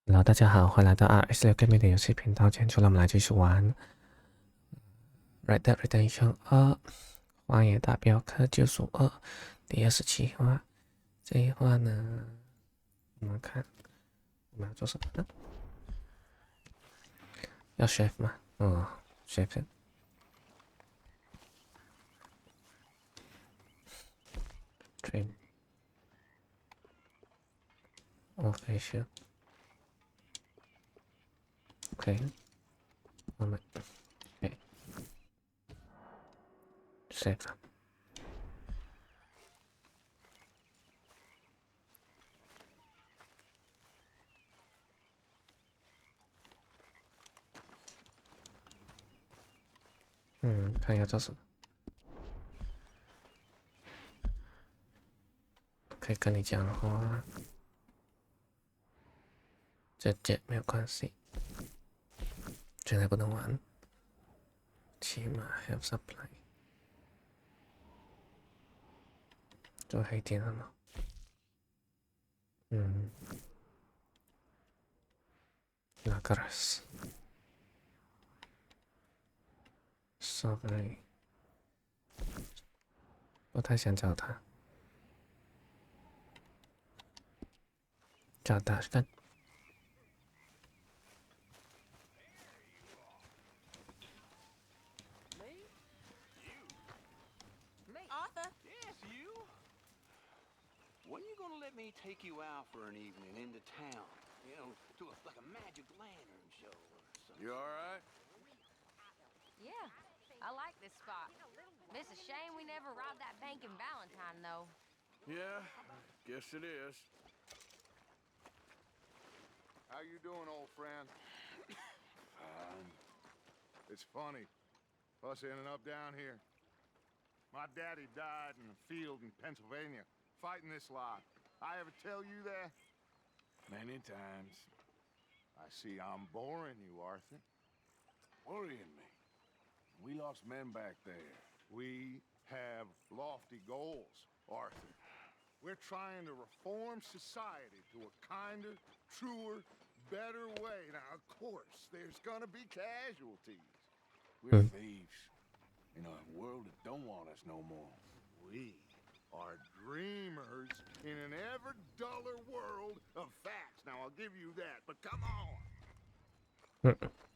Hello，大家好，欢迎来到226 Gaming 的游戏频道。今天除了我们来继续玩《Red Dead Redemption 2：荒野大镖客：救赎2》第27话。这一话呢，我们看我们要做什么呢？要 chef 吗？chef。Dream official。OK，我们chef。看要做什么？可以跟你讲话，这没有关系，现在不能玩，起码 have supply。做黑天了吗？La Grace Sorry， 不太想找他，找他干。Arthur? Yes, you. When are you gonna let me take you out for an evening into town? You know, to like a magic lantern show or something. You all right? Yeah, I like this spot. It's a shame we never robbed that bank in Valentine, though. Yeah, guess it is. How you doing, old friend? It's funny, us ending up down here. My daddy died in a field in Pennsylvania, fighting this lot. I ever tell you that? Many times. I see I'm boring you, Arthur. Worrying me. We lost men back there. We have lofty goals, Arthur. We're trying to reform society to a kinder, truer, better way. Now, of course, there's gonna be casualties. We're thieves. In a world that don't want us no more. We are dreamers in an ever duller world of facts. Now, I'll give you that, but come on.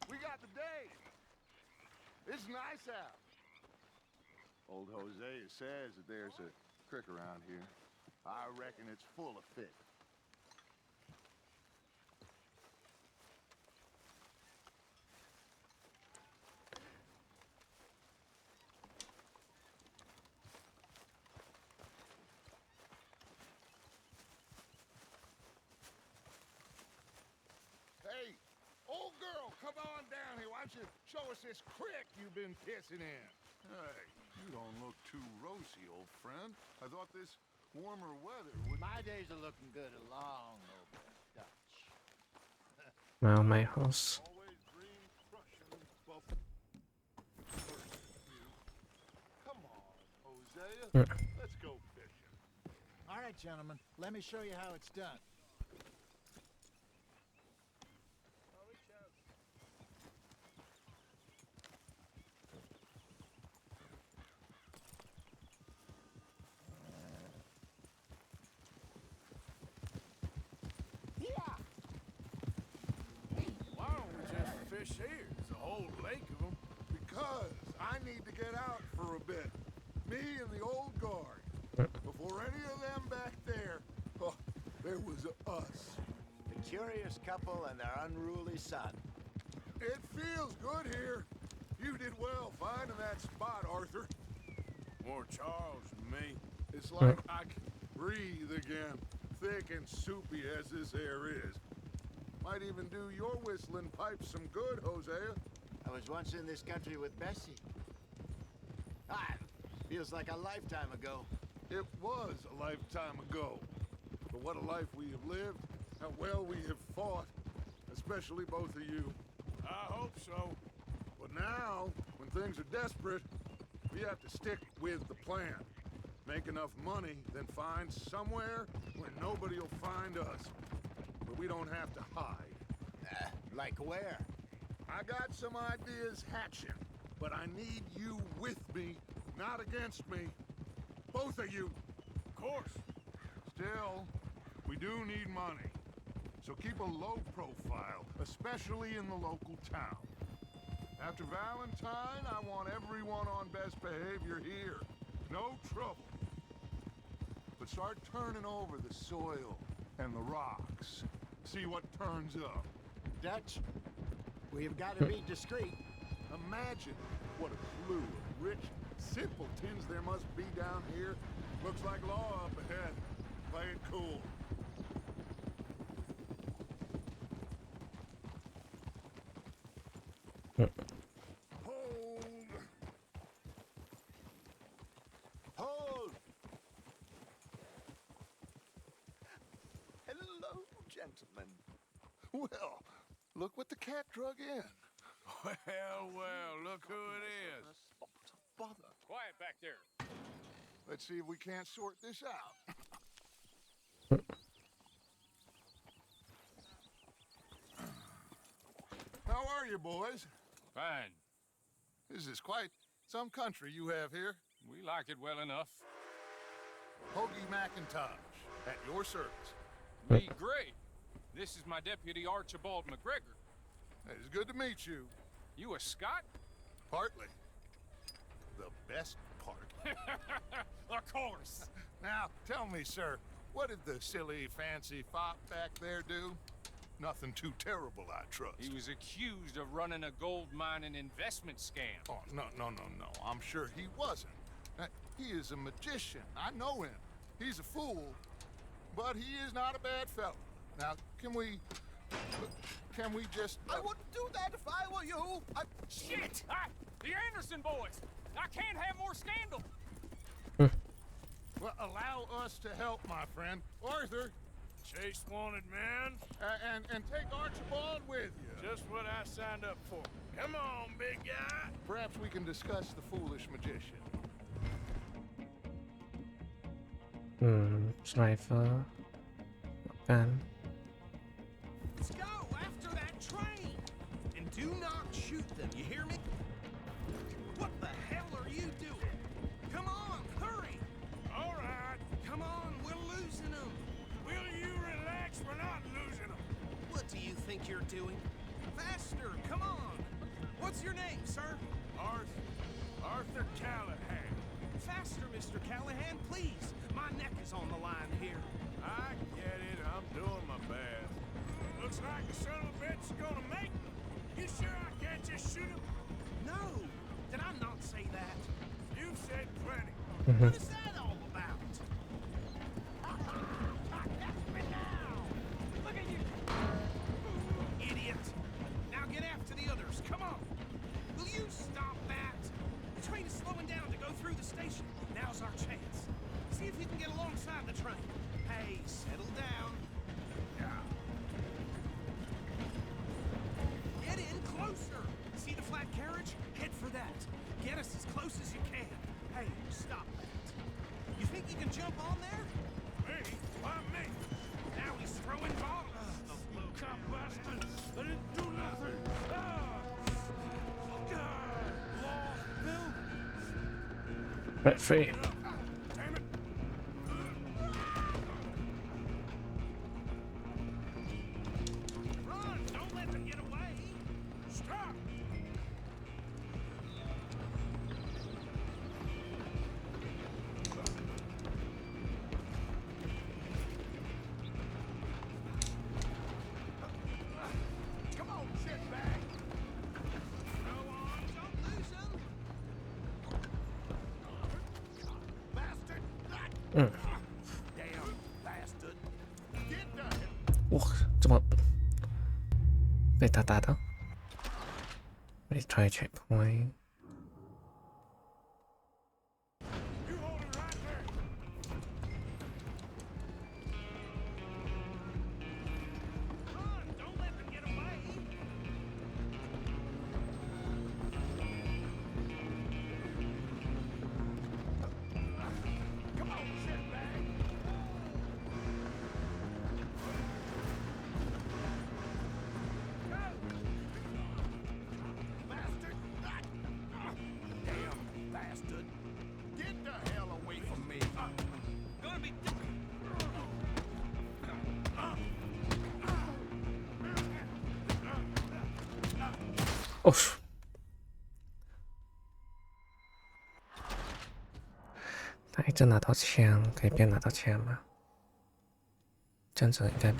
We got the day. It's nice out. Old Hosea says that there's a creek around here. I reckon it's full of fish. Hey, old girl, come on down here. Why don't you show us this creek you've been pissing in? Hey, you don't look too rosy, old friend. I thought this warmer weather would... My days are looking good along over Dutch. Well, my house. Always dream crushing buffalo. Come on, Hosea. Let's go fishing. All right, gentlemen, let me show you how it's done. Why don't we just fish here? There's a whole lake of them. Because I need to get out for a bit. Me and the old guard. Before any of them back there, oh, there was us. The curious couple and their unruly son. It feels good here. You did well finding that spot, Arthur. More Charles than me. It's like I can breathe again, thick and soupy as this air is. Might even do your whistling pipes some good, Hosea. I was once in this country with Bessie. Ah, feels like a lifetime ago. It was a lifetime ago. But what a life we have lived, how well we have fought, especially both of you. I hope so. But now, when things are desperate, we have to stick with the plan. Make enough money, then find somewhere where nobody will find us. But we don't have to hide. Like where? I got some ideas hatching, but I need you with me, not against me. Both of you. Of course. Still, we do need money. So keep a low profile, especially in the local town. After Valentine, I want everyone on best behavior here. No trouble. But start turning over the soil and the rocks. See what turns up. Dutch, we've got to be discreet. Imagine what a slew of rich simpletons there must be down here. Looks like law up ahead. Play it cool. Hold. Hold! Hello, gentlemen. Well, look what the cat drug in. Well, look who it is. Bother. Quiet back there. Let's see if we can't sort this out. How are you, boys? Fine. This is quite some country you have here. We like it well enough. Hoagie McIntosh, at your service. Me, great. This is my deputy, Archibald McGregor. It's good to meet you. You a Scot? Partly. The best part. Of course. Now, tell me, sir, what did the silly, fancy fop back there do? Nothing too terrible, I trust. He was accused of running a gold mining investment scam. Oh, no. I'm sure he wasn't. He is a magician. I know him. He's a fool, but he is not a bad fellow. Now, can we just... I wouldn't do that if I were you. Shit! The Anderson boys! I can't have more scandal! Well, allow us to help, my friend. Arthur, Chase wanted man. and take Archibald with you. Just what I signed up for. Come on, big guy. Perhaps we can discuss the foolish magician. Driver กัน Let's go after that train! And do not shoot them, you hear me? What the hell are you doing? Come on, hurry! All right. Come on, we're losing them! Will you relax? We're not losing them. What do you think you're doing? Faster, come on! What's your name, sir? Arthur Callahan. Faster, Mr. Callahan, please! My neck is on the line here. I get it. I'm doing my best. Looks like the son of a bitch is gonna make me. You sure I can't just shoot him? No! Did I not say that? You've said plenty. What is that all about? Look at you! Idiot! Now get after the others, come on! Will you stop that? The train is slowing down to go through the station. Now's our chance. See if we can get alongside the train. Hey, settle down. Get in closer! See the flat carriage? Head for that. Get us as close as you can. Hey, stop that. You think you can jump on there? Me? Why me? Now he's throwing bottles. Cop bastard! I didn't do nothing! Law, Bill? Right free Damn it! Run! Don't let them get away! Stop! Come on, shitbag! Go on, don't lose them! Bastard! Mm. Damn bastard! Get down! 哇，这么被他打到 Let's try checkpoint You hold it right there! Run! Don't let them get away! Come on, shitbag! 哦，他一直拿到枪，可以别拿到枪吗？这样子应该，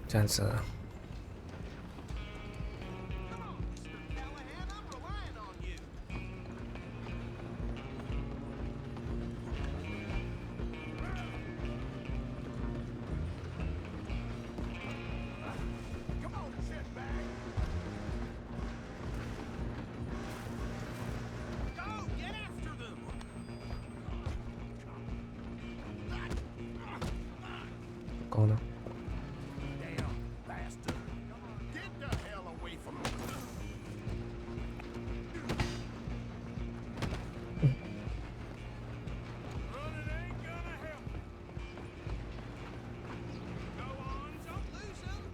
这样子。Callahan, I'm relying on you. Come on, shitbag. Go, get after them. 够呢？ Damn bastard. Get the hell away from me. Running ain't gonna help. Go on, don't lose them.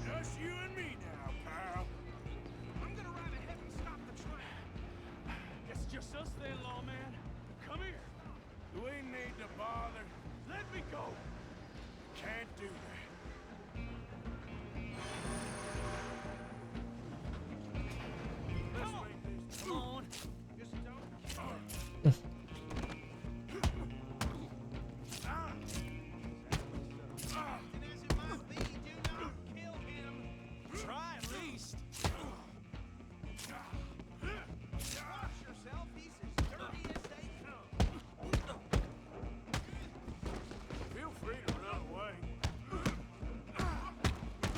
Just you and me now, pal. I'm gonna ride ahead and stop the train. It's just us then, lawman. Come here. We need to bother. Let me go. Can't do that. Let's make this. Come on. Just don't kill him. And as it might be, do not kill him. Try at least. Watch yourself. He's as dirty as they come. Feel free to run away.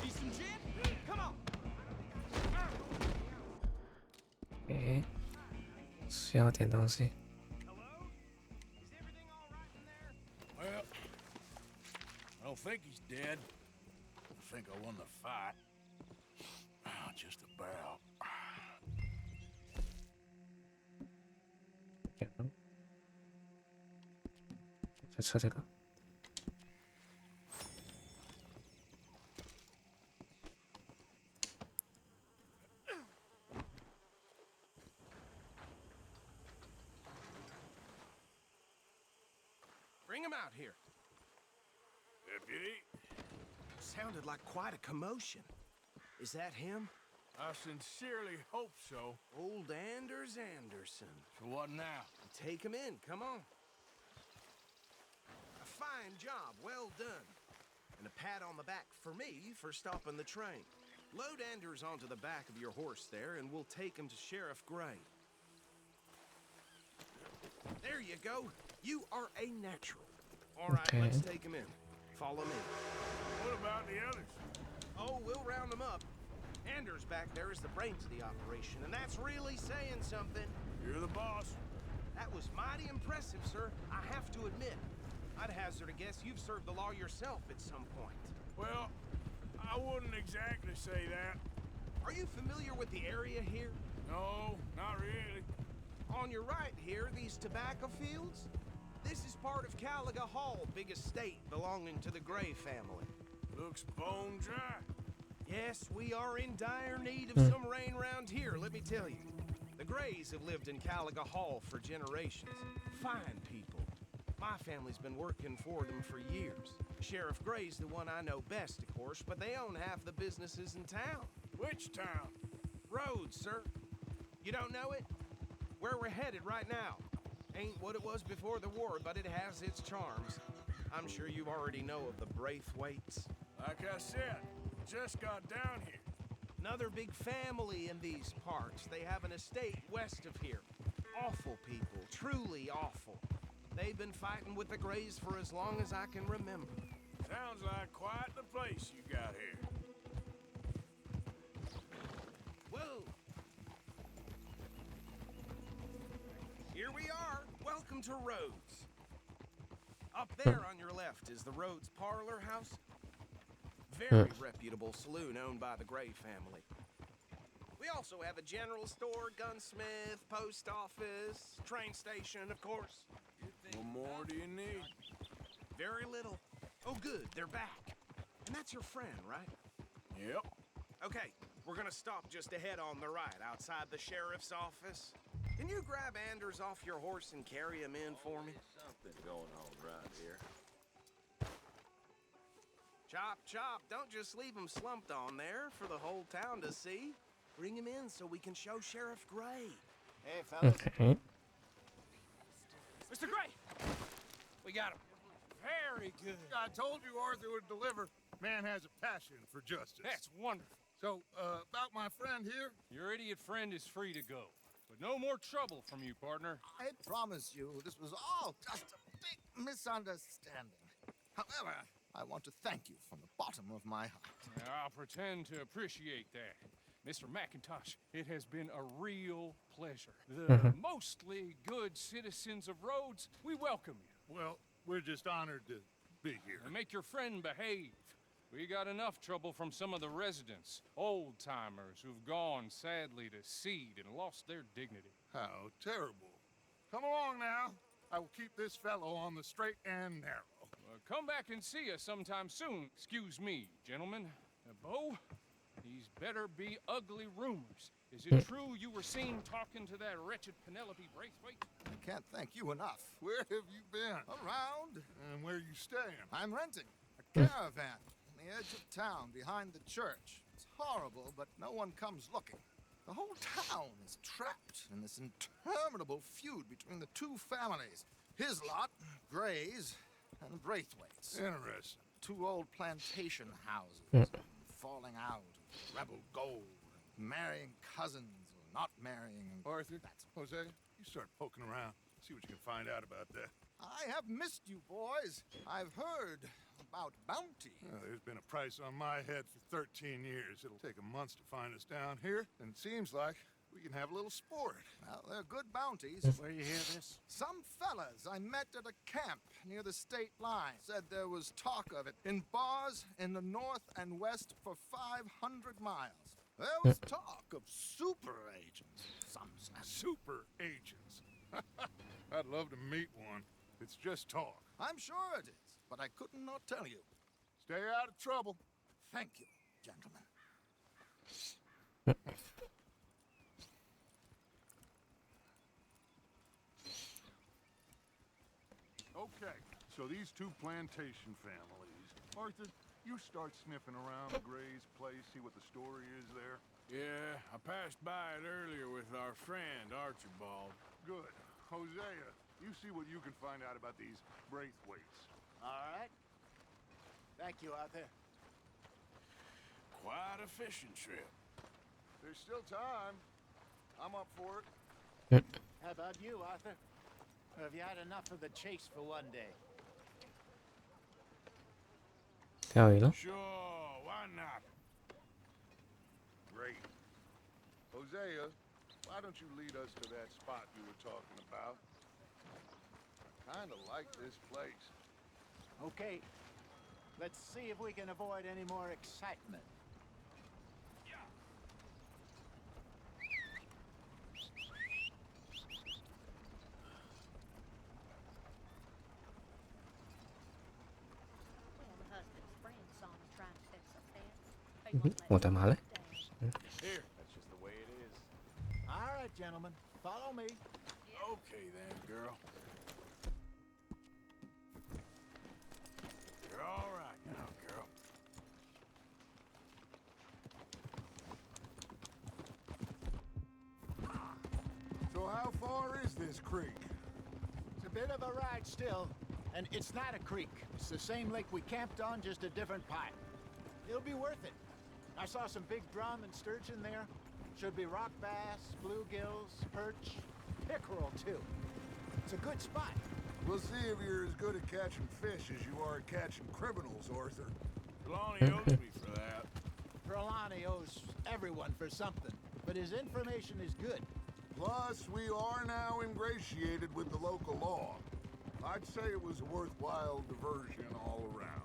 Need some gin? Come on. 诶，需要点东西。 Hello? Is everything all right in there? Well, I don't think he's dead. I think I won the fight. Just about. 再测这个。 Bring him out here. Deputy, Sounded like quite a commotion. Is that him? I sincerely hope so. Old Anders Anderson. So what now? Take him in, come on. A fine job, well done. And a pat on the back for me for stopping the train. Load Anders onto the back of your horse there, and we'll take him to Sheriff Gray. There you go. You are a natural. All right, Okay. let's take him in. Follow me. What about the others? Oh, we'll round them up. Anders back there is the brains of the operation, and that's really saying something. You're the boss. That was mighty impressive, sir. I have to admit. I'd hazard a guess you've served the law yourself at some point. Well, I wouldn't exactly say that. Are you familiar with the area here? No, not really. On your right here, these tobacco fields? This is part of Caliga Hall, big estate belonging to the Gray family. Looks bone dry. Yes, we are in dire need of some rain round here, let me tell you. The Grays have lived in Caliga Hall for generations. Fine people. My family's been working for them for years. Sheriff Gray's the one I know best, of course, but they own half the businesses in town. Which town? Rhodes, sir. You don't know it? Where we're headed right now. Ain't what it was before the war, but it has its charms. I'm sure you already know of the Braithwaites. Like I said, just got down here. Another big family in these parts. They have an estate west of here. Awful people, truly awful. They've been fighting with the Grays for as long as I can remember. Sounds like quite the place you got here. Whoa! Here we are. Welcome to Rhodes. Up there on your left is the Rhodes Parlor House. Very reputable saloon owned by the Gray family. We also have a general store, gunsmith, post office, train station, of course. What more do you need? Very little. Oh, good, they're back. And that's your friend, right? Yep. Okay, we're gonna stop just ahead on the right, outside the sheriff's office. Can you grab Anders off your horse and carry him in for me? Something going on right here. Chop, chop. Don't just leave him slumped on there for the whole town to see. Bring him in so we can show Sheriff Gray. Hey, fellas. Okay. Mr. Gray! We got him. Very good. I told you Arthur would deliver. Man has a passion for justice. That's wonderful. So, about my friend here, Your idiot friend is free to go. But no more trouble from you, partner. I promise you this was all just a big misunderstanding. However, I want to thank you from the bottom of my heart. I'll pretend to appreciate that. Mr. McIntosh, it has been a real pleasure. The mostly good citizens of Rhodes, we welcome you. Well, we're just honored to be here. And make your friend behave. We got enough trouble from some of the residents, old-timers who've gone, sadly, to seed and lost their dignity. How terrible. Come along now. I will keep this fellow on the straight and narrow. Come back and see us sometime soon. Excuse me, gentlemen. Bo, these better be ugly rumors. Is it true you were seen talking to that wretched Penelope Braithwaite? I can't thank you enough. Where have you been? Around. And where you staying? I'm renting a caravan on the edge of town behind the church. It's horrible, but no one comes looking. The whole town is trapped in this interminable feud between the two families. His lot, Gray's, and Braithwaite's. Interesting. Two old plantation houses, falling out, rebel gold, marrying cousins, or not marrying. Arthur, Jose, you start poking around. See what you can find out about that. I have missed you, boys. I've heard about bounty. There's been a price on my head for 13 years. It'll take a month to find us down here, and it seems like we can have a little sport. Well, they're good bounties. Where you hear this? Some fellas I met at a camp near the state line said there was talk of it in bars in the north and west for 500 miles. There was talk of super agents. Some said. Super agents? I'd love to meet one. It's just talk. I'm sure it is, but I couldn't not tell you. Stay out of trouble. Thank you, gentlemen. Okay, so these two plantation families. Arthur, you start sniffing around Gray's place, see what the story is there. Yeah, I passed by it earlier with our friend, Archibald. Good. Hosea, you see what you can find out about these Braithwaites. All right. Thank you, Arthur. Quite a fishing trip. There's still time. I'm up for it. How about you, Arthur? Or have you had enough of the chase for one day? Theo ý lắm. Sure, why not? Great. Hosea, why don't you lead us to that spot you were talking about? I kinda like this place. Okay. Let's see if we can avoid any more excitement. Ủa thoải mái đấy. Here, that's just the way it is. All right, gentlemen. Follow me. Okay then, girl. You're all right now, girl. So how far is this creek? It's a bit of a ride still. And it's not a creek. It's the same lake we camped on, just a different pipe. It'll be worth it. I saw some big drum and sturgeon there. Should be rock bass, bluegills, perch, pickerel too. It's a good spot. We'll see if you're as good at catching fish as you are at catching criminals, Arthur. Trelawney owes me for that. Trelawney owes everyone for something, but his information is good. Plus, we are now ingratiated with the local law. I'd say it was a worthwhile diversion all around.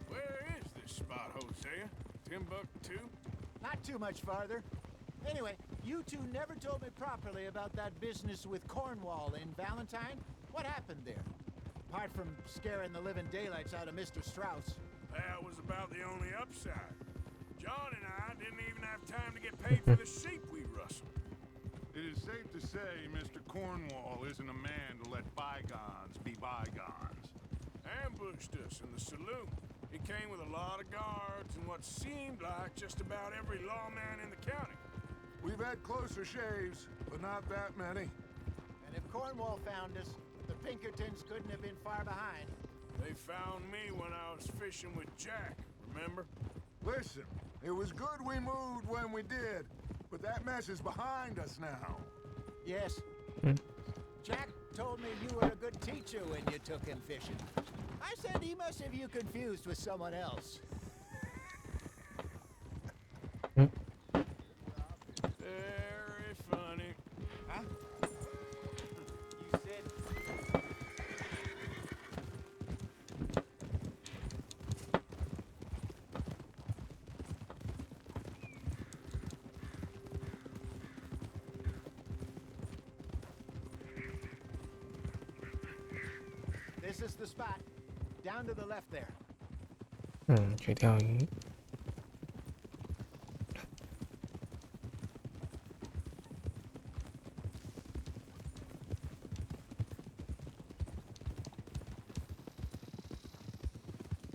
Where is this spot, Hosea? Timbuktu? Not too much farther. Anyway, you two never told me properly about that business with Cornwall in Valentine. What happened there? Apart from scaring the living daylights out of Mr. Strauss. That was about the only upside. John and I didn't even have time to get paid for the sheep we rustled. It is safe to say Mr. Cornwall isn't a man to let bygones be bygones. bygones. Ambushed us in the saloon. He came with a lot of guards and what seemed like just about every lawman in the county. We've had closer shaves, but not that many. And if Cornwall found us, the Pinkertons couldn't have been far behind. They found me when I was fishing with Jack, remember? Listen, it was good we moved when we did, but that mess is behind us now. Yes. Jack told me you were a good teacher when you took him fishing. I said he must have you confused with someone else. Very funny. Huh? You said... This is the spot. Down to the left there. 去钓鱼。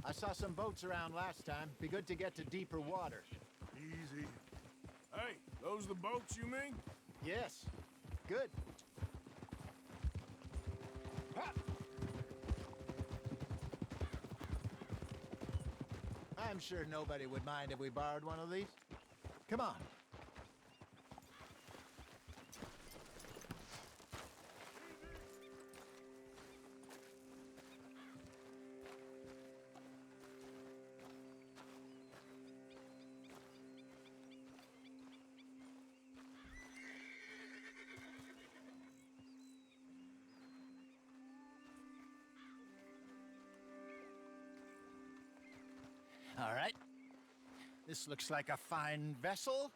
I saw some boats around last time. Be good to get to deeper water. Easy. Hey, those the boats you mean? Yes. Good. Ha! I'm sure nobody would mind if we borrowed one of these. Come on. All right. This looks like a fine vessel.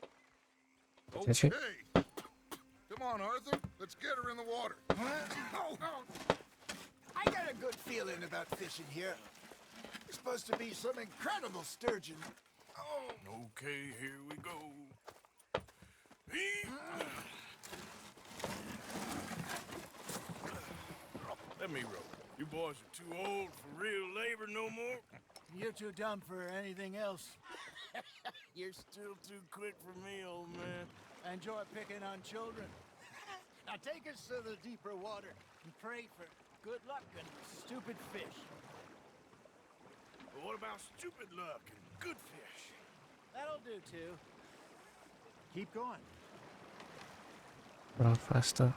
That's it. Okay. Come on, Arthur. Let's get her in the water. I got a good feeling about fishing here. It's supposed to be some incredible sturgeon. Okay, here we go. Let me row. You boys are too old for real labor no more. You're too dumb for anything else. You're still too quick for me, old man. I enjoy picking on children. Now take us to the deeper water and pray for good luck and stupid fish. But what about stupid luck and good fish? That'll do too. Keep going. Run faster.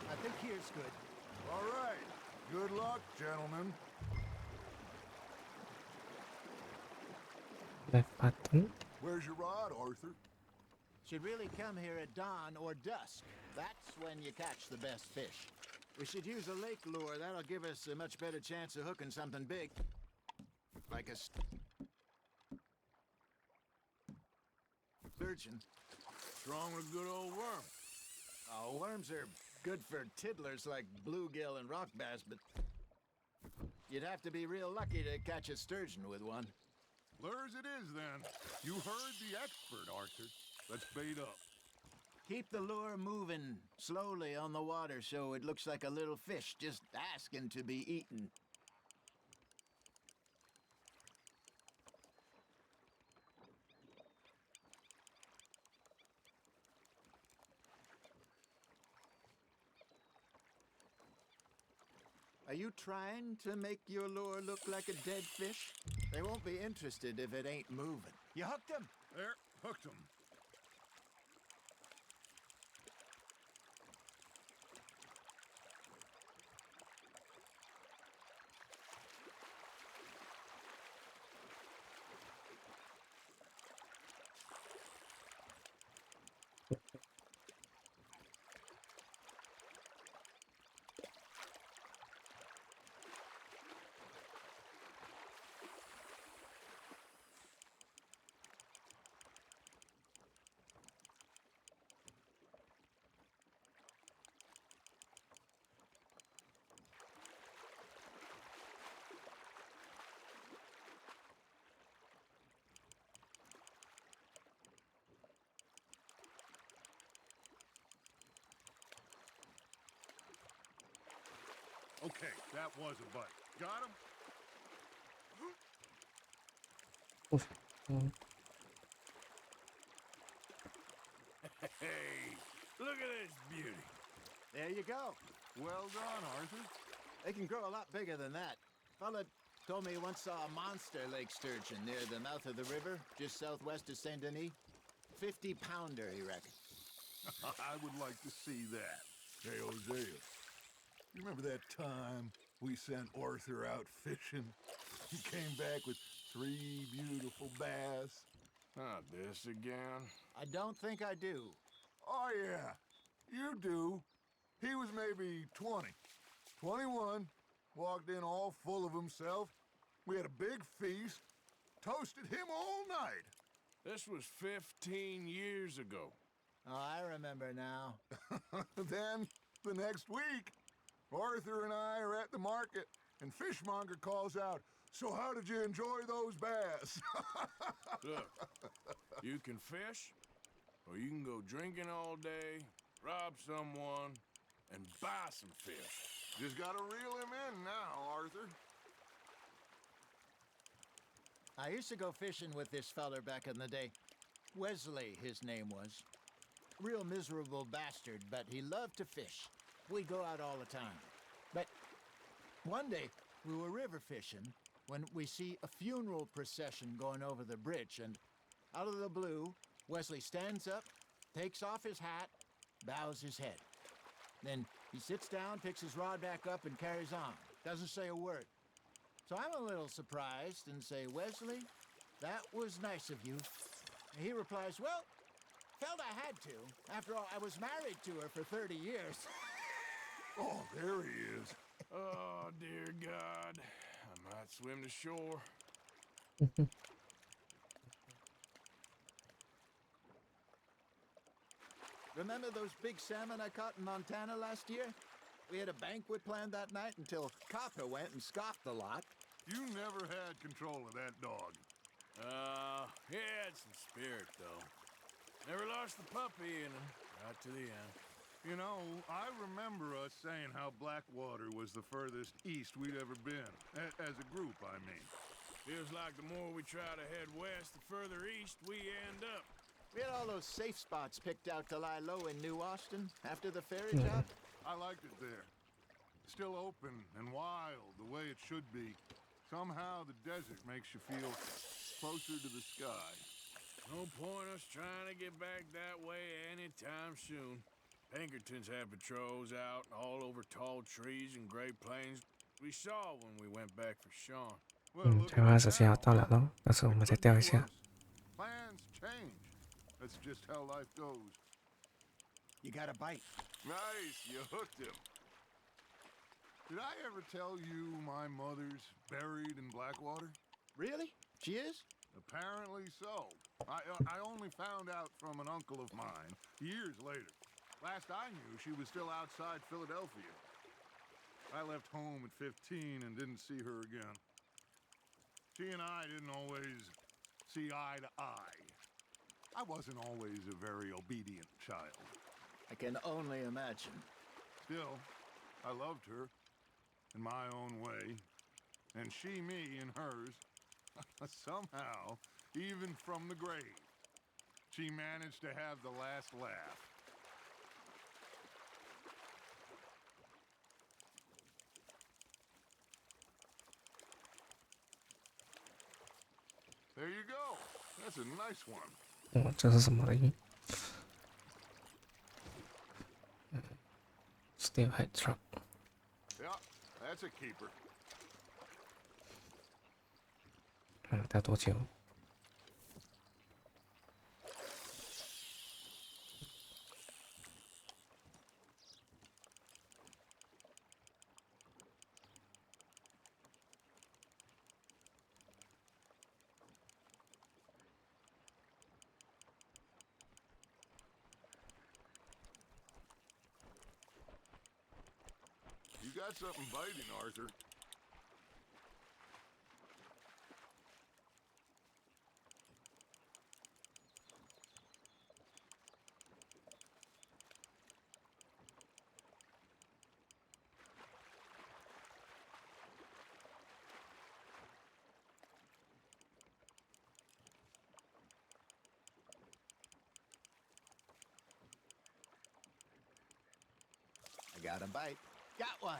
I think here's good. All right. Good luck, gentlemen. Left button. Where's your rod, Arthur? Should really come here at dawn or dusk. That's when you catch the best fish. We should use a lake lure. That'll give us a much better chance of hooking something big. Like a sturgeon. Strong with a good old worm. Oh, worms are good for tiddlers like bluegill and rock bass, but you'd have to be real lucky to catch a sturgeon with one. Lures it is, then. You heard the expert, Arthur. Let's bait up. Keep the lure moving slowly on the water so it looks like a little fish just asking to be eaten. Are you trying to make your lure look like a dead fish? They won't be interested if it ain't moving. You hooked him? There, hooked him. Okay, that was a bite. Got him? 嗯 Hey, look at this beauty. There you go. Well done, Arthur. They can grow a lot bigger than that. Fella told me he once saw a monster lake sturgeon near the mouth of the river, just southwest of Saint Denis. 50-pounder, he reckons. I would like to see that. Hey, Hosea, you remember that time we sent Arthur out fishing? He came back with 3 beautiful bass. Not this again. I don't think I do. Oh, yeah, you do. He was maybe 20, 21, walked in all full of himself. We had a big feast, toasted him all night. This was 15 years ago. Oh, I remember now. Then, the next week, Arthur and I are at the market, and Fishmonger calls out, "So how did you enjoy those bass?" Look, you can fish, or you can go drinking all day, rob someone, and buy some fish. Just gotta reel him in now, Arthur. I used to go fishing with this feller back in the day. Wesley, his name was. Real miserable bastard, but he loved to fish. We'd go out all the time. But one day, we were river fishing when we see a funeral procession going over the bridge, and out of the blue, Wesley stands up, takes off his hat, bows his head. Then he sits down, picks his rod back up, and carries on. Doesn't say a word. So I'm a little surprised and say, "Wesley, that was nice of you." And he replies, "Well, felt I had to. After all, I was married to her for 30 years. Oh, there he is. Oh, dear God. I might swim to shore. Remember those big salmon I caught in Montana last year? We had a banquet planned that night until Copper went and scoffed the lot. You never had control of that dog. He had some spirit, though. Never lost the puppy in him, right to the end. You know, I remember us saying how Blackwater was the furthest east we'd ever been. As a group, I mean. Feels like the more we try to head west, the further east we end up. We had all those safe spots picked out to lie low in New Austin after the ferry job. I liked it there. Still open and wild, the way it should be. Somehow the desert makes you feel closer to the sky. No point us trying to get back that way anytime soon. Pinkertons had patrols out all over tall trees and Great Plains. We saw when we went back for Sean. Well, look 台 at 湾 us 时间要 now. 到了咯，但是我们再钓一下。 Plans change. That's just how life goes. You got a bite. Nice, you hooked him. Did I ever tell you my mother's buried in Blackwater? Really? She is? Apparently so. I only found out from an uncle of mine years later. Last I knew, she was still outside Philadelphia. I left home at 15 and didn't see her again. She and I didn't always see eye to eye. I wasn't always a very obedient child. I can only imagine. Still, I loved her in my own way, and she me in hers. Somehow, even from the grave, she managed to have the last laugh. There you go. That's a nice one. 哦，这是什么的音？Steelhead trout。 Yeah, that's a keeper. 看钓多久？ You got something biting, Arthur. Got a bite. Got one.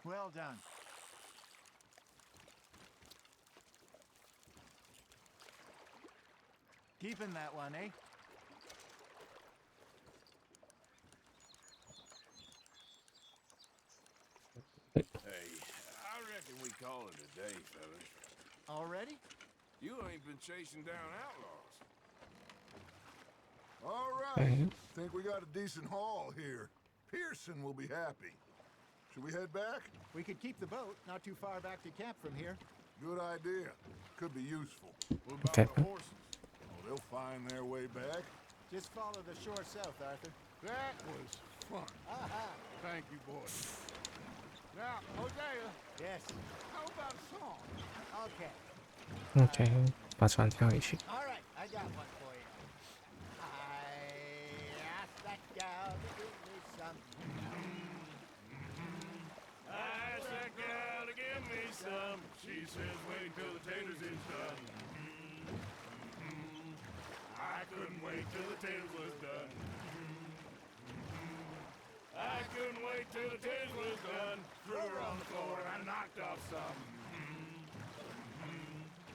Well done. Keeping that one, eh? Hey, I reckon we call it a day, fellas. Already? You ain't been chasing down outlaws. All right. Okay. Think we got a decent haul here. Pearson will be happy. Should we head back? We could keep the boat not too far back to camp from here. Good idea. Could be useful. What about Okay. the horses? Oh, they'll find their way back. Just follow the shore south, Arthur. That was fun. Aha! Thank you, boys. Now, Hosea, Yes. how about a song? Okay. OK，把船跳回去。 All right, I got one for you. I asked that gal to give me some. I asked that gal to give me some. She says wait till the taters is done. I couldn't wait till the taters was done. I couldn't wait till the taters was done. Threw her on the floor and I knocked off some.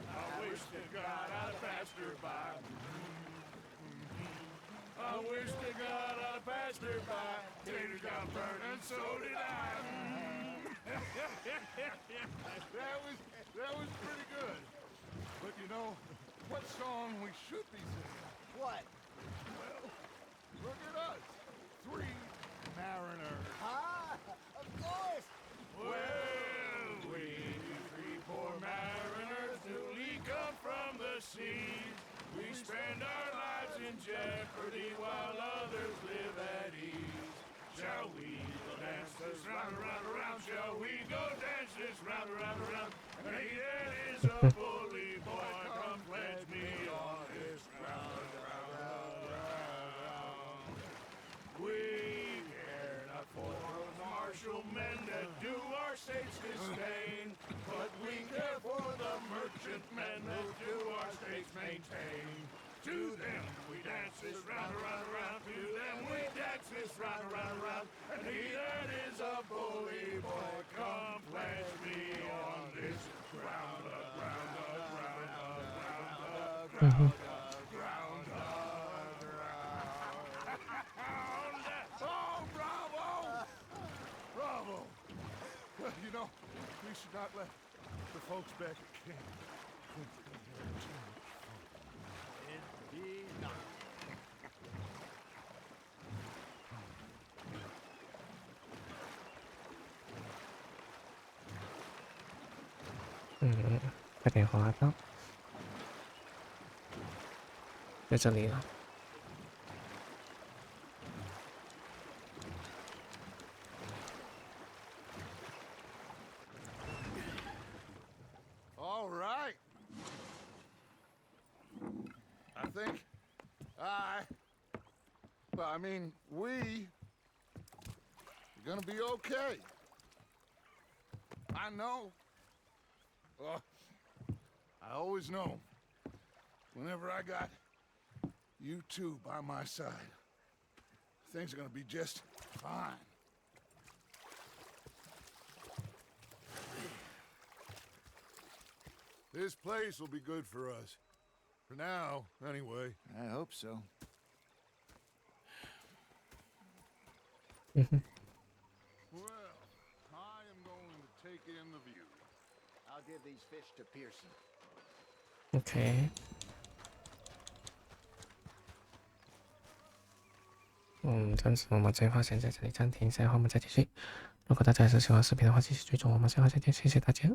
I wish to God I'd have passed her by. I wish to God I'd have passed her by. Taters got burned and so did I. That was pretty good. But you know, what song we should be singing? What? Well, look at us. 3 mariners. Ah, of course. Well, we 3 poor mariners newly come from the seas. We spend our lives in jeopardy while others live at ease. Shall we go dance this round, around, around? Shall we go dance this round, around, around? Hey, that is a bully boy. Come pledge me on this round, round, round, round. We care not for those martial men that do our states disdain, but we care for the merchantmen that do our states maintain. To them we dance this round, around, around. To them we dance this round, around, around. And he that is a bully boy, come pledge me on this ground, ground, ground, ground, ground, ground, ground. Oh, bravo! Bravo! Well, you know, we should not let the folks back at camp think we're gonna get too much fun. Indeed not.嗯，快点滑到，在这里了。 All right. I think we are gonna be okay. I know. I always know. Whenever I got you two by my side, things are gonna be just fine. This place will be good for us. For now, anyway. I hope so. Well, I am going to take in the view. I'll give these fish to Pearson. OK。暂时我们这一话先在这里暂停一下，然后我们再继续。如果大家还是喜欢视频的话，继续追踪我们下话再见，谢谢大家。